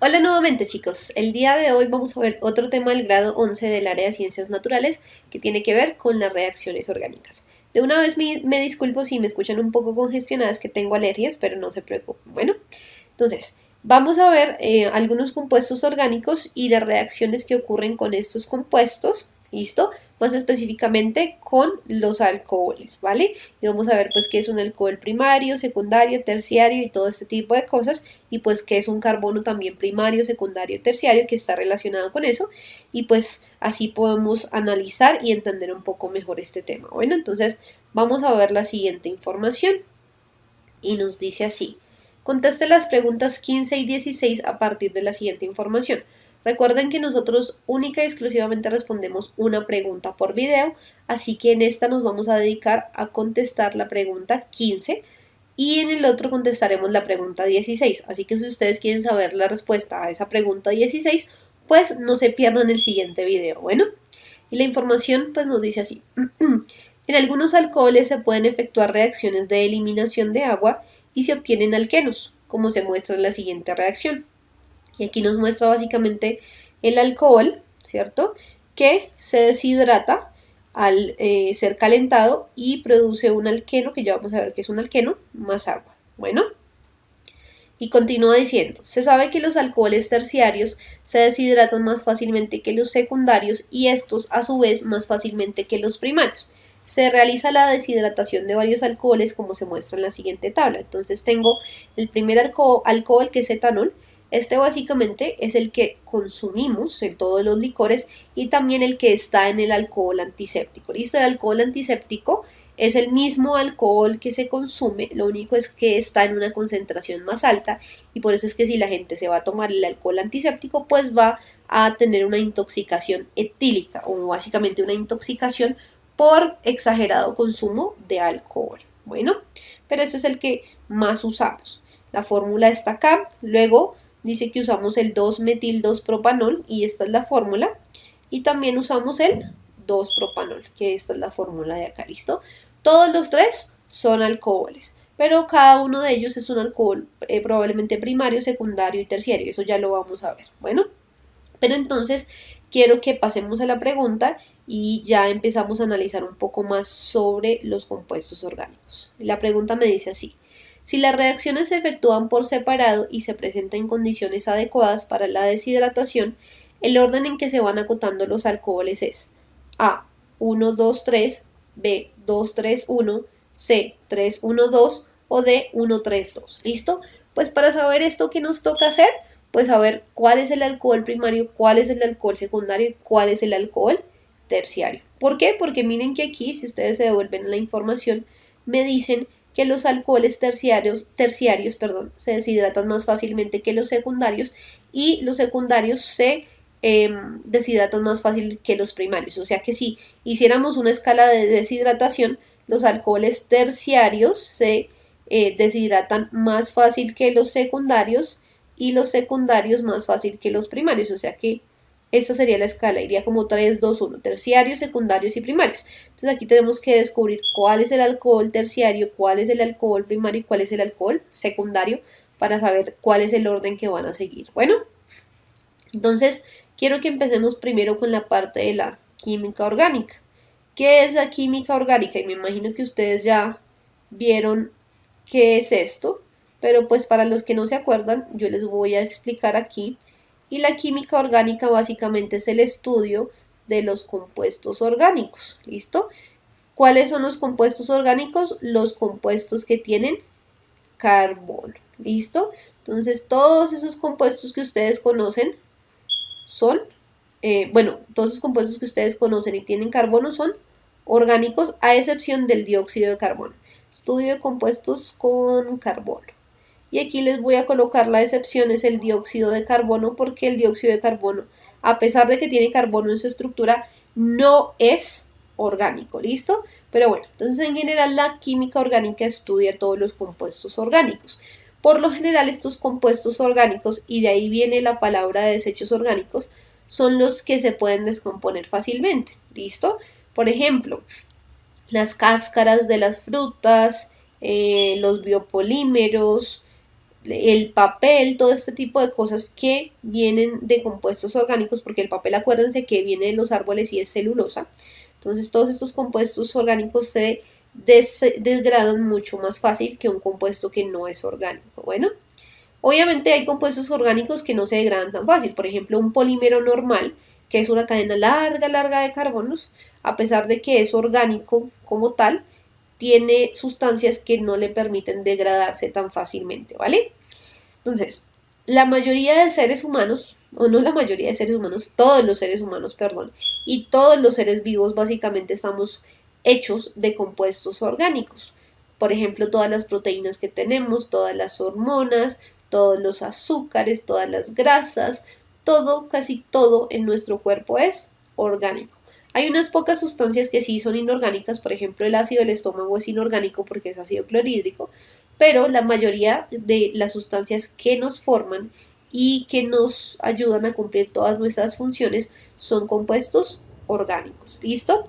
Hola nuevamente chicos, el día de hoy vamos a ver otro tema del grado 11 del área de Ciencias Naturales que tiene que ver con las reacciones orgánicas. De una vez me disculpo si me escuchan un poco congestionadas, que tengo alergias, pero no se preocupen. Bueno, entonces vamos a ver algunos compuestos orgánicos y las reacciones que ocurren con estos compuestos, ¿listo? Más específicamente con los alcoholes, ¿vale? Y vamos a ver pues qué es un alcohol primario, secundario, terciario y todo este tipo de cosas, y pues qué es un carbono también primario, secundario, terciario que está relacionado con eso, y pues así podemos analizar y entender un poco mejor este tema. Bueno, entonces vamos a ver la siguiente información y nos dice así. Conteste las preguntas 15 y 16 a partir de la siguiente información. Recuerden que nosotros única y exclusivamente respondemos una pregunta por video, así que en esta nos vamos a dedicar a contestar la pregunta 15 y en el otro contestaremos la pregunta 16. Así que si ustedes quieren saber la respuesta a esa pregunta 16, pues no se pierdan el siguiente video. Bueno, y la información pues nos dice así. En algunos alcoholes se pueden efectuar reacciones de eliminación de agua y se obtienen alquenos, como se muestra en la siguiente reacción. Y aquí nos muestra básicamente el alcohol, ¿cierto? Que se deshidrata al ser calentado y produce un alqueno, que ya vamos a ver que es un alqueno, más agua. Bueno, y continúa diciendo, se sabe que los alcoholes terciarios se deshidratan más fácilmente que los secundarios y estos a su vez más fácilmente que los primarios. Se realiza la deshidratación de varios alcoholes como se muestra en la siguiente tabla. Entonces tengo el primer alcohol que es etanol. Este básicamente es el que consumimos en todos los licores y también el que está en el alcohol antiséptico. ¿Listo? El alcohol antiséptico es el mismo alcohol que se consume, lo único es que está en una concentración más alta y por eso es que si la gente se va a tomar el alcohol antiséptico, pues va a tener una intoxicación etílica o básicamente una intoxicación por exagerado consumo de alcohol. Bueno, pero ese es el que más usamos. La fórmula está acá, luego dice que usamos el 2-metil-2-propanol y esta es la fórmula, y también usamos el 2-propanol, que esta es la fórmula de acá, ¿listo? Todos los tres son alcoholes, pero cada uno de ellos es un alcohol probablemente primario, secundario y terciario, eso ya lo vamos a ver. Bueno, pero entonces quiero que pasemos a la pregunta y ya empezamos a analizar un poco más sobre los compuestos orgánicos. La pregunta me dice así. Si las reacciones se efectúan por separado y se presentan en condiciones adecuadas para la deshidratación, el orden en que se van acotando los alcoholes es A, 1, 2, 3, B, 2, 3, 1, C, 3, 1, 2 o D, 1, 3, 2. ¿Listo? Pues para saber esto, ¿qué nos toca hacer? Pues saber cuál es el alcohol primario, cuál es el alcohol secundario y cuál es el alcohol terciario. ¿Por qué? Porque miren que aquí, si ustedes se devuelven la información, me dicen que los alcoholes terciarios, se deshidratan más fácilmente que los secundarios y los secundarios se deshidratan más fácil que los primarios. O sea que si hiciéramos una escala de deshidratación, los alcoholes terciarios se deshidratan más fácil que los secundarios y los secundarios más fácil que los primarios. O sea que esta sería la escala, iría como 3, 2, 1, terciarios, secundarios y primarios. Entonces aquí tenemos que descubrir cuál es el alcohol terciario, cuál es el alcohol primario y cuál es el alcohol secundario para saber cuál es el orden que van a seguir. Bueno, entonces quiero que empecemos primero con la parte de la química orgánica. ¿Qué es la química orgánica? Y me imagino que ustedes ya vieron qué es esto, pero pues para los que no se acuerdan, yo les voy a explicar aquí. Y la química orgánica básicamente es el estudio de los compuestos orgánicos, ¿listo? ¿Cuáles son los compuestos orgánicos? Los compuestos que tienen carbono, ¿listo? Entonces todos esos compuestos que ustedes conocen son, todos esos compuestos que ustedes conocen y tienen carbono son orgánicos a excepción del dióxido de carbono. Estudio de compuestos con carbono. Y aquí les voy a colocar la excepción, es el dióxido de carbono, porque el dióxido de carbono, a pesar de que tiene carbono en su estructura, no es orgánico, ¿listo? Pero bueno, entonces en general la química orgánica estudia todos los compuestos orgánicos. Por lo general estos compuestos orgánicos, y de ahí viene la palabra de desechos orgánicos, son los que se pueden descomponer fácilmente, ¿listo? Por ejemplo, las cáscaras de las frutas, los biopolímeros, el papel, todo este tipo de cosas que vienen de compuestos orgánicos, porque el papel, acuérdense que viene de los árboles y es celulosa. Entonces todos estos compuestos orgánicos se desgradan mucho más fácil que un compuesto que no es orgánico. Bueno, obviamente hay compuestos orgánicos que no se degradan tan fácil. Por ejemplo, un polímero normal, que es una cadena larga de carbonos, a pesar de que es orgánico como tal, tiene sustancias que no le permiten degradarse tan fácilmente, ¿vale? Entonces, la mayoría de seres humanos, o no la mayoría de seres humanos, todos los seres humanos, perdón, y todos los seres vivos básicamente estamos hechos de compuestos orgánicos. Por ejemplo, todas las proteínas que tenemos, todas las hormonas, todos los azúcares, todas las grasas, todo, casi todo en nuestro cuerpo es orgánico. Hay unas pocas sustancias que sí son inorgánicas, por ejemplo el ácido del estómago es inorgánico porque es ácido clorhídrico, pero la mayoría de las sustancias que nos forman y que nos ayudan a cumplir todas nuestras funciones son compuestos orgánicos. ¿Listo?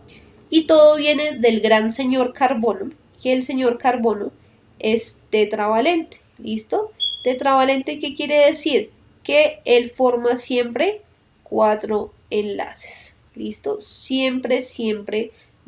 Y todo viene del gran señor carbono, que el señor carbono es tetravalente. ¿Listo? Tetravalente, ¿qué quiere decir? Que él forma siempre 4 enlaces. ¿Listo? Siempre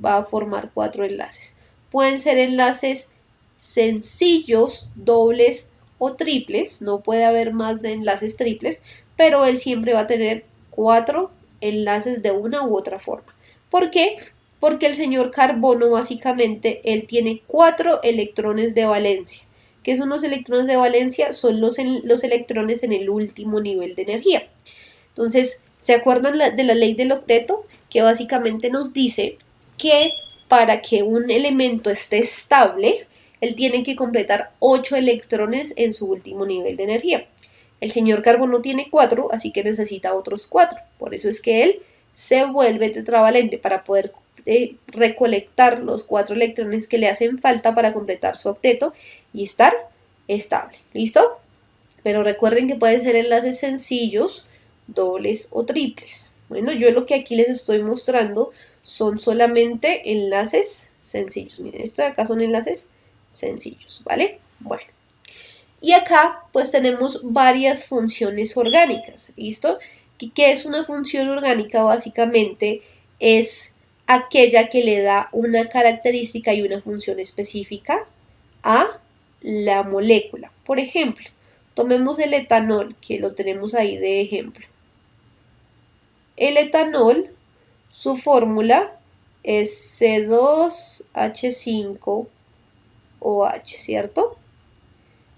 va a formar 4 enlaces. Pueden ser enlaces sencillos, dobles o triples, no puede haber más de enlaces triples, pero él siempre va a tener 4 enlaces de una u otra forma. ¿Por qué? Porque el señor carbono básicamente él tiene 4 electrones de valencia. ¿Qué son los electrones de valencia? Son los electrones en el último nivel de energía. Entonces, ¿se acuerdan de la ley del octeto? Que básicamente nos dice que para que un elemento esté estable, él tiene que completar 8 electrones en su último nivel de energía. El señor carbono tiene 4, así que necesita otros 4. Por eso es que él se vuelve tetravalente para poder recolectar los 4 electrones que le hacen falta para completar su octeto y estar estable. ¿Listo? Pero recuerden que pueden ser enlaces sencillos, dobles o triples. Bueno, yo lo que aquí les estoy mostrando son solamente enlaces sencillos. Miren, esto de acá son enlaces sencillos, ¿vale? Bueno. Y acá pues tenemos varias funciones orgánicas, ¿listo? ¿Qué es una función orgánica? Básicamente es aquella que le da una característica y una función específica a la molécula. Por ejemplo, tomemos el etanol, que lo tenemos ahí de ejemplo. El etanol, su fórmula es C2H5OH, ¿cierto?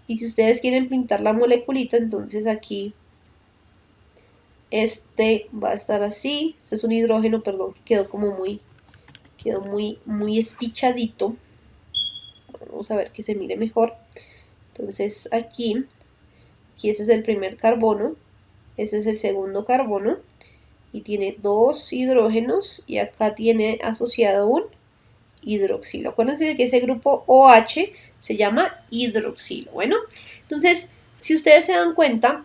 Y si ustedes quieren pintar la moleculita, entonces aquí este va a estar así. Este es un hidrógeno, perdón, que quedó muy espichadito. Vamos a ver que se mire mejor. Entonces aquí ese es el primer carbono, ese es el segundo carbono y tiene 2 hidrógenos y acá tiene asociado un hidroxilo. Acuérdense de que ese grupo OH se llama hidroxilo. Bueno, entonces, si ustedes se dan cuenta,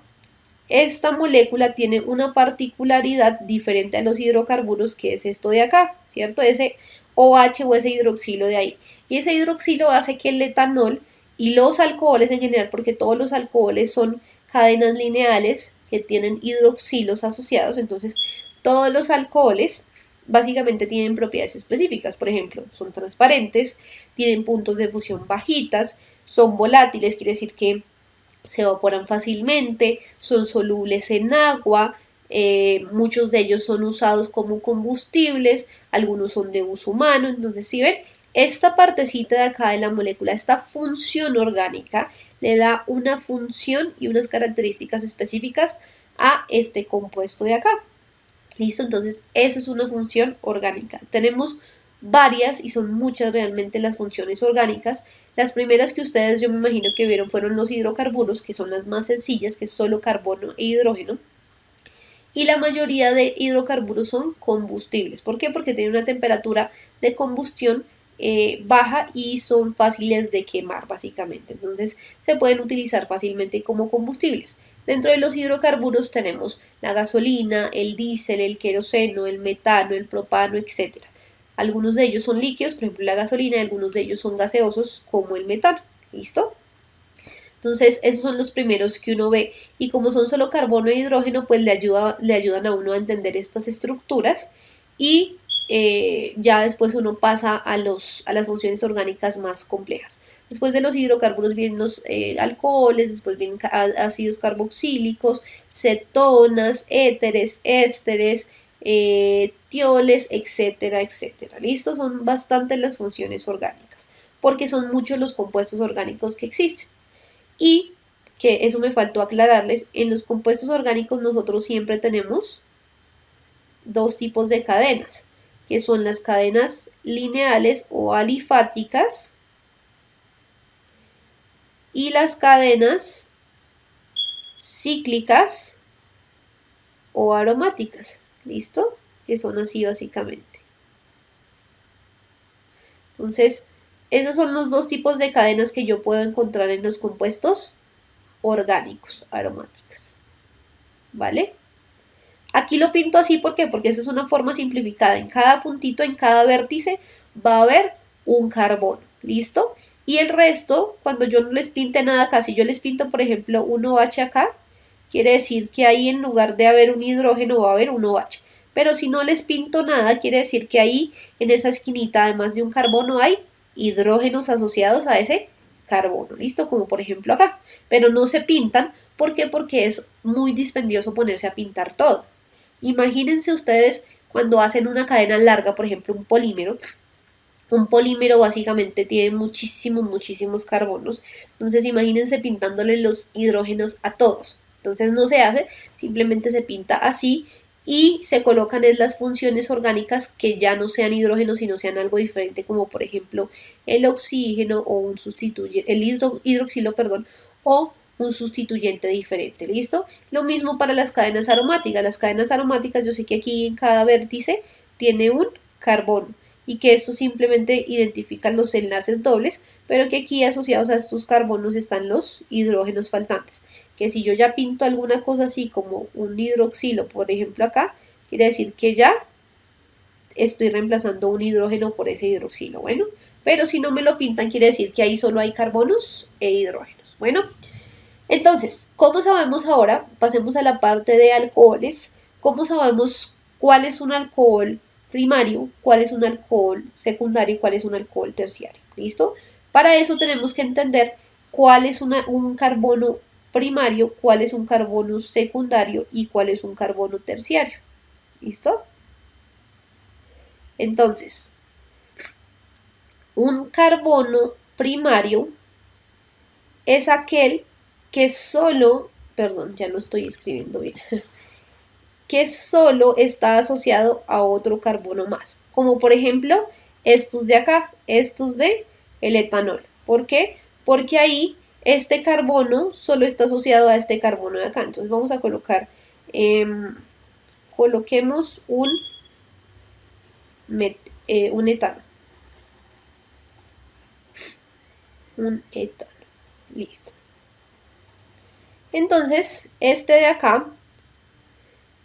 esta molécula tiene una particularidad diferente a los hidrocarburos, que es esto de acá, ¿cierto? Ese OH o ese hidroxilo de ahí. Y ese hidroxilo hace que el etanol y los alcoholes en general, porque todos los alcoholes son cadenas lineales que tienen hidroxilos asociados, entonces todos los alcoholes básicamente tienen propiedades específicas. Por ejemplo, son transparentes, tienen puntos de fusión bajitas, son volátiles, quiere decir que se evaporan fácilmente, son solubles en agua, muchos de ellos son usados como combustibles, algunos son de uso humano. Entonces, si ven, esta partecita de acá de la molécula, esta función orgánica, le da una función y unas características específicas a este compuesto de acá. ¿Listo? Entonces, eso es una función orgánica. Tenemos varias y son muchas realmente las funciones orgánicas. Las primeras que ustedes yo me imagino que vieron fueron los hidrocarburos, que son las más sencillas, que es solo carbono e hidrógeno. Y la mayoría de hidrocarburos son combustibles. ¿Por qué? Porque tienen una temperatura de combustión baja y son fáciles de quemar básicamente. Entonces se pueden utilizar fácilmente como combustibles. Dentro de los hidrocarburos tenemos la gasolina, el diésel, el queroseno, el metano, el propano, etc. Algunos de ellos son líquidos, por ejemplo la gasolina, y algunos de ellos son gaseosos como el metano. ¿Listo? Entonces, esos son los primeros que uno ve. Y como son solo carbono e hidrógeno, pues le ayudan a uno a entender estas estructuras. Y ya después uno pasa a las funciones orgánicas más complejas. Después de los hidrocarburos vienen los alcoholes, después vienen ácidos carboxílicos, cetonas, éteres, ésteres, tioles, etcétera, etcétera. ¿Listo? Son bastantes las funciones orgánicas, porque son muchos los compuestos orgánicos que existen. Y que eso me faltó aclararles, en los compuestos orgánicos nosotros siempre tenemos dos tipos de cadenas, que son las cadenas lineales o alifáticas y las cadenas cíclicas o aromáticas. ¿Listo? Que son así básicamente. Entonces, esos son los dos tipos de cadenas que yo puedo encontrar en los compuestos orgánicos aromáticas. ¿Vale? Aquí lo pinto así, ¿por qué? Porque esa es una forma simplificada. En cada puntito, en cada vértice, va a haber un carbono. ¿Listo? Y el resto, cuando yo no les pinte nada acá, si yo les pinto, por ejemplo, un OH acá, quiere decir que ahí en lugar de haber un hidrógeno va a haber un OH. Pero si no les pinto nada, quiere decir que ahí en esa esquinita, además de un carbono, hay hidrógenos asociados a ese carbono. ¿Listo? Como por ejemplo acá. Pero no se pintan. ¿Por qué? Porque es muy dispendioso ponerse a pintar todo. Imagínense ustedes cuando hacen una cadena larga, por ejemplo, un polímero. Un polímero básicamente tiene muchísimos carbonos. Entonces imagínense pintándole los hidrógenos a todos. Entonces no se hace, simplemente se pinta así y se colocan en las funciones orgánicas que ya no sean hidrógenos, sino sean algo diferente, como por ejemplo el oxígeno o un sustituyente, el hidroxilo, perdón, o un sustituyente diferente, ¿listo? Lo mismo para las cadenas aromáticas. Las cadenas aromáticas, yo sé que aquí en cada vértice tiene un carbono y que esto simplemente identifican los enlaces dobles, pero que aquí asociados a estos carbonos están los hidrógenos faltantes, que si yo ya pinto alguna cosa así como un hidroxilo, por ejemplo acá, quiere decir que ya estoy reemplazando un hidrógeno por ese hidroxilo, bueno, pero si no me lo pintan quiere decir que ahí solo hay carbonos e hidrógenos, bueno. Entonces, ¿cómo sabemos ahora? Pasemos a la parte de alcoholes. ¿Cómo sabemos cuál es un alcohol primario, cuál es un alcohol secundario y cuál es un alcohol terciario? ¿Listo? Para eso tenemos que entender cuál es un carbono primario, cuál es un carbono secundario y cuál es un carbono terciario. ¿Listo? Entonces, un carbono primario es aquel que solo, perdón, ya no estoy escribiendo bien, que solo está asociado a otro carbono más, como por ejemplo estos de acá, estos de el etanol. ¿Por qué? Porque ahí este carbono solo está asociado a este carbono de acá. Entonces vamos a colocar, coloquemos un etano. Un etano. Listo. Entonces, este de acá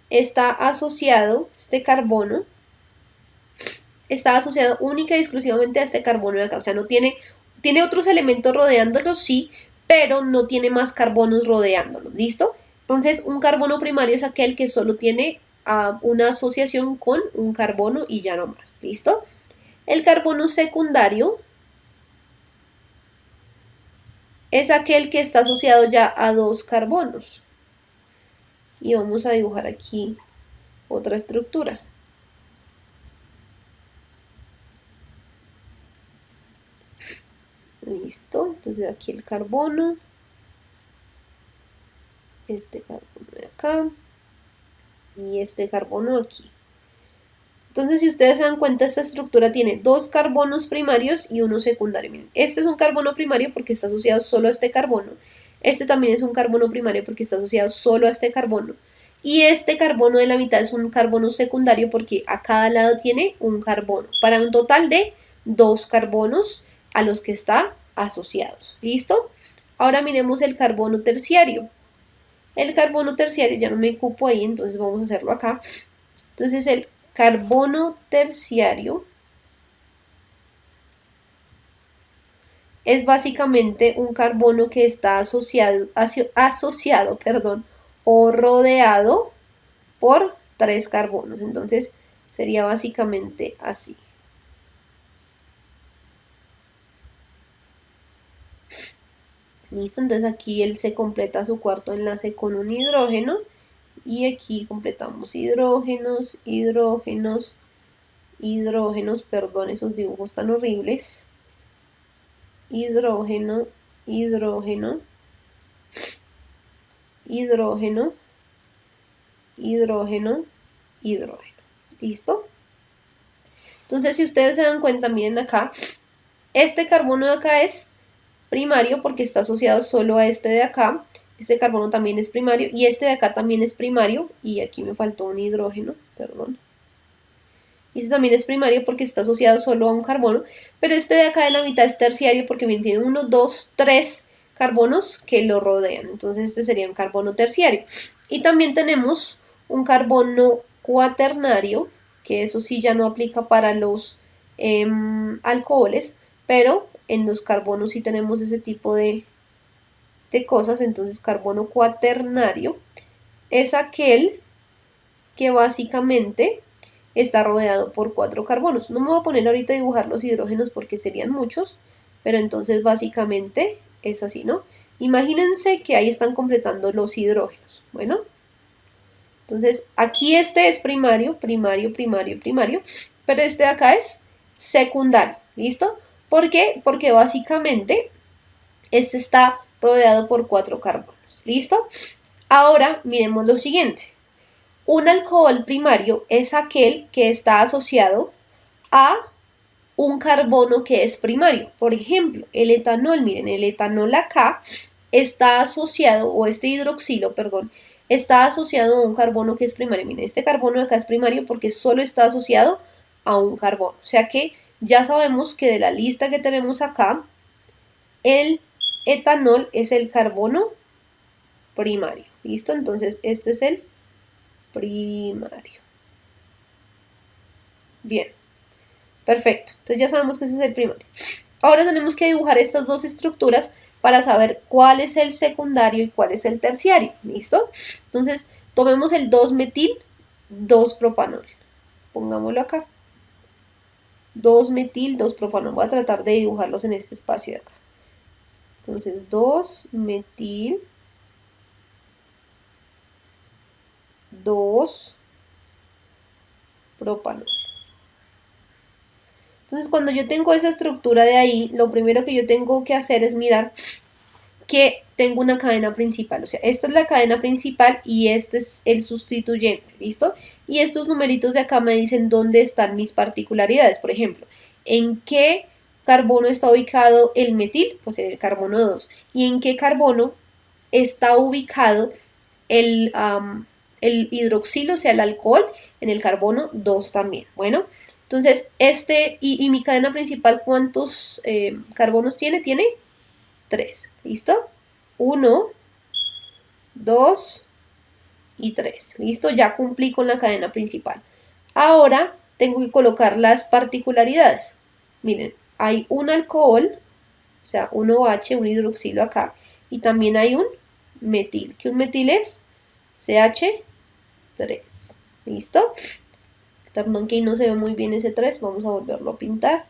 está asociado, este carbono, está asociado única y exclusivamente a este carbono de acá. O sea, no tiene otros elementos rodeándolos, sí, pero no tiene más carbonos rodeándolos. ¿Listo? Entonces, un carbono primario es aquel que solo tiene una asociación con un carbono y ya no más. ¿Listo? El carbono secundario es aquel que está asociado ya a dos carbonos. Y vamos a dibujar aquí otra estructura. Listo, entonces aquí el carbono, este carbono de acá y este carbono aquí. Entonces, si ustedes se dan cuenta, esta estructura tiene dos carbonos primarios y uno secundario. Miren, este es un carbono primario porque está asociado solo a este carbono. Este también es un carbono primario porque está asociado solo a este carbono. Y este carbono de la mitad es un carbono secundario porque a cada lado tiene un carbono, para un total de dos carbonos a los que está asociados. ¿Listo? Ahora miremos el carbono terciario. El carbono terciario ya no me ocupo ahí, entonces vamos a hacerlo acá. Entonces el carbono terciario es básicamente un carbono que está asociado, o rodeado por 3 carbonos. Entonces sería básicamente así. Listo, entonces aquí él se completa su cuarto enlace con un hidrógeno y aquí completamos hidrógenos, hidrógenos, hidrógenos, perdón esos dibujos tan horribles, hidrógeno, hidrógeno, hidrógeno, hidrógeno, hidrógeno. ¿Listo? Entonces si ustedes se dan cuenta, miren acá, este carbono de acá es primario porque está asociado solo a este de acá. Este carbono también es primario y este de acá también es primario. Y aquí me faltó un hidrógeno, perdón. Y este también es primario porque está asociado solo a un carbono. Pero este de acá de la mitad es terciario porque bien, tiene 1, 2, 3 carbonos que lo rodean. Entonces este sería un carbono terciario. Y también tenemos un carbono cuaternario, que eso sí ya no aplica para los alcoholes, pero en los carbonos sí tenemos ese tipo de cosas. Entonces carbono cuaternario es aquel que básicamente está rodeado por 4 carbonos. No me voy a poner ahorita a dibujar los hidrógenos porque serían muchos, pero entonces básicamente es así, ¿no? Imagínense que ahí están completando los hidrógenos. Bueno, entonces aquí este es primario, primario, primario, primario, pero este de acá es secundario, ¿listo? ¿Por qué? Porque básicamente este está rodeado por 4 carbonos, ¿listo? Ahora miremos lo siguiente. Un alcohol primario es aquel que está asociado a un carbono que es primario. Por ejemplo, el etanol, miren, el etanol acá está asociado, o este hidroxilo, perdón, está asociado a un carbono que es primario. Miren, este carbono de acá es primario porque solo está asociado a un carbono. O sea que ya sabemos que de la lista que tenemos acá, el etanol es el carbono primario. ¿Listo? Entonces este es el primario. Bien, perfecto. Entonces ya sabemos que ese es el primario. Ahora tenemos que dibujar estas dos estructuras para saber cuál es el secundario y cuál es el terciario. ¿Listo? Entonces tomemos el 2-metil 2-propanol. Pongámoslo acá. 2-metil 2-propanol. Voy a tratar de dibujarlos en este espacio de acá. Entonces 2-metil 2-propanol. Entonces cuando yo tengo esa estructura de ahí, lo primero que yo tengo que hacer es mirar que tengo una cadena principal. O sea, esta es la cadena principal y este es el sustituyente, ¿listo? Y estos numeritos de acá me dicen dónde están mis particularidades. Por ejemplo, ¿en qué carbono está ubicado el metil? Pues en el carbono 2. ¿Y en qué carbono está ubicado el hidroxilo, o sea, el alcohol? En el carbono 2 también. Bueno, entonces y mi cadena principal, ¿cuántos carbonos tiene? Tiene 3. ¿Listo? 1, 2 y 3. ¿Listo? Ya cumplí con la cadena principal. Ahora tengo que colocar las particularidades. Miren, hay un alcohol, o sea, un OH, un hidroxilo acá, y también hay un metil. ¿Qué un metil es? CH3. ¿Listo? Perdón que no se ve muy bien ese 3, vamos a volverlo a pintar.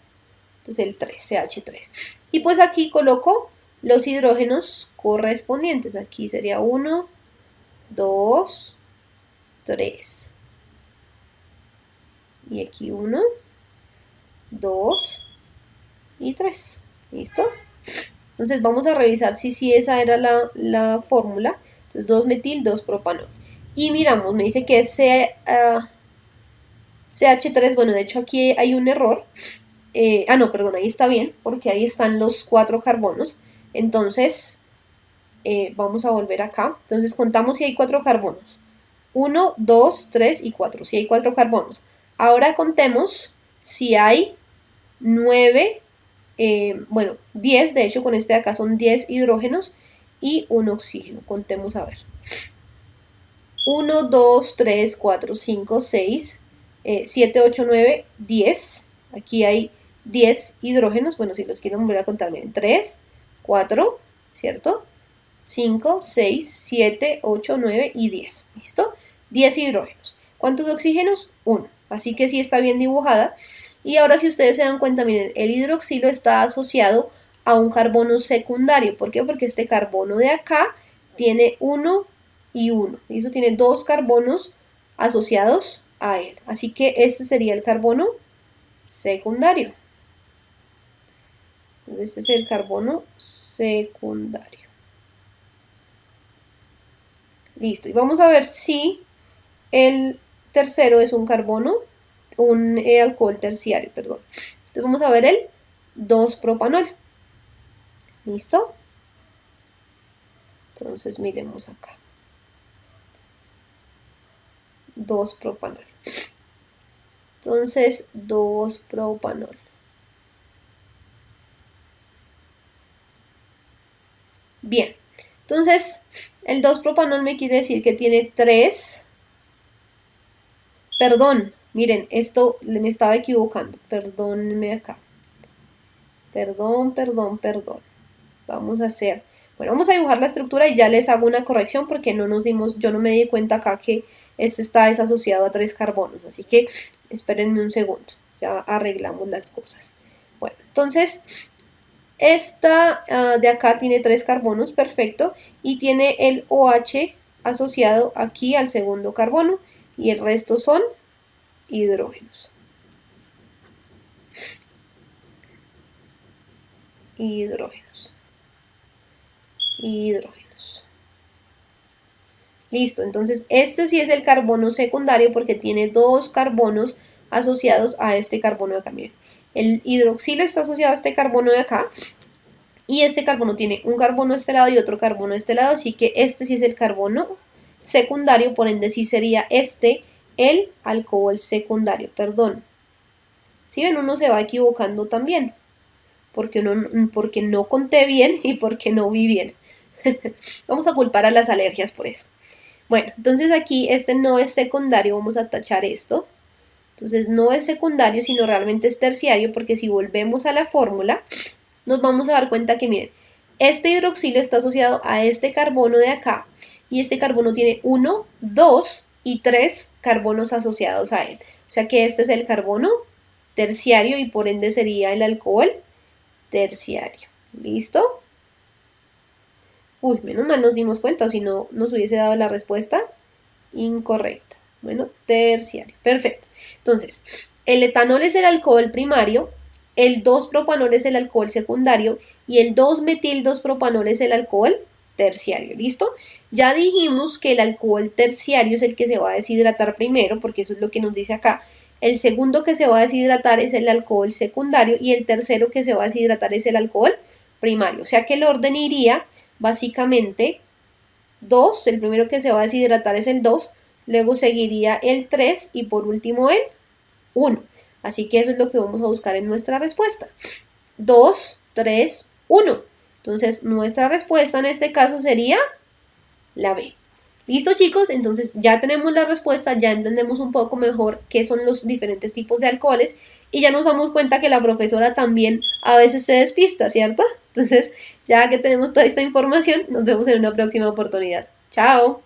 Entonces el 3, CH3. Y pues aquí coloco los hidrógenos correspondientes. Aquí sería 1, 2, 3. Y aquí 1, 2 y 3. ¿Listo? Entonces vamos a revisar si esa era la fórmula. Entonces 2-metil, 2-propanol. Y miramos, me dice que es CH3. Bueno, de hecho aquí hay un error. No, perdón, ahí está bien, porque ahí están los 4 carbonos. Entonces, vamos a volver acá. Entonces, contamos si hay 4 carbonos. 1, 2, 3 y 4. Si hay 4 carbonos. Ahora contemos si hay 9, bueno, 10. De hecho, con este de acá son 10 hidrógenos y un oxígeno. Contemos a ver. 1, 2, 3, 4, 5, 6, 7, 8, 9, 10. Aquí hay 10 hidrógenos, bueno, si los quiero volver a contar, miren, 3, 4, ¿cierto? 5, 6, 7, 8, 9 y 10, ¿listo? 10 hidrógenos. ¿Cuántos oxígenos? 1. Así que sí está bien dibujada. Y ahora si ustedes se dan cuenta, miren, el hidroxilo está asociado a un carbono secundario. ¿Por qué? Porque este carbono de acá tiene 1 y 1. Y eso tiene 2 carbonos asociados a él. Así que este sería el carbono secundario. Entonces este es el carbono secundario. Listo. Y vamos a ver si el tercero es un carbono, un alcohol terciario, perdón. Entonces vamos a ver el 2-propanol. ¿Listo? Entonces miremos acá. 2-propanol. Entonces 2-propanol. Bien. Entonces el 2-propanol me quiere decir que tiene 3. Perdón, miren, esto me estaba equivocando. Perdónenme acá. Perdón. Vamos a hacer... Bueno, vamos a dibujar la estructura y ya les hago una corrección porque yo no me di cuenta acá que este está desasociado a 3 carbonos. Así que espérenme un segundo. Ya arreglamos las cosas. Bueno, entonces esta de acá tiene 3 carbonos, perfecto. Y tiene el OH asociado aquí al segundo carbono. Y el resto son hidrógenos. Hidrógenos. Listo, entonces este sí es el carbono secundario porque tiene 2 carbonos asociados a este carbono de acá. Miren, el hidroxilo está asociado a este carbono de acá y este carbono tiene un carbono de este lado y otro carbono de este lado, así que este sí es el carbono secundario, por ende sí sería este el alcohol secundario, perdón. Si ven, uno se va equivocando también, porque no conté bien y porque no vi bien. Vamos a culpar a las alergias por eso. Bueno, entonces aquí este no es secundario, vamos a tachar esto. Entonces no es secundario, sino realmente es terciario, porque si volvemos a la fórmula, nos vamos a dar cuenta que, miren, este hidroxilo está asociado a este carbono de acá, y este carbono tiene 1, 2 y 3 carbonos asociados a él. O sea que este es el carbono terciario y por ende sería el alcohol terciario. ¿Listo? Uy, menos mal nos dimos cuenta, o si no nos hubiese dado la respuesta incorrecta. Bueno, terciario. Perfecto. Entonces, el etanol es el alcohol primario, el 2-propanol es el alcohol secundario y el 2-metil-2-propanol es el alcohol terciario. ¿Listo? Ya dijimos que el alcohol terciario es el que se va a deshidratar primero, porque eso es lo que nos dice acá. El segundo que se va a deshidratar es el alcohol secundario y el tercero que se va a deshidratar es el alcohol primario. O sea que el orden iría básicamente 2, el primero que se va a deshidratar es el 2, luego seguiría el 3 y por último el 1. Así que eso es lo que vamos a buscar en nuestra respuesta. 2, 3, 1. Entonces nuestra respuesta en este caso sería la B. ¿Listo, chicos? Entonces ya tenemos la respuesta, ya entendemos un poco mejor qué son los diferentes tipos de alcoholes y ya nos damos cuenta que la profesora también a veces se despista, ¿cierto? Entonces, ya que tenemos toda esta información, nos vemos en una próxima oportunidad. ¡Chao!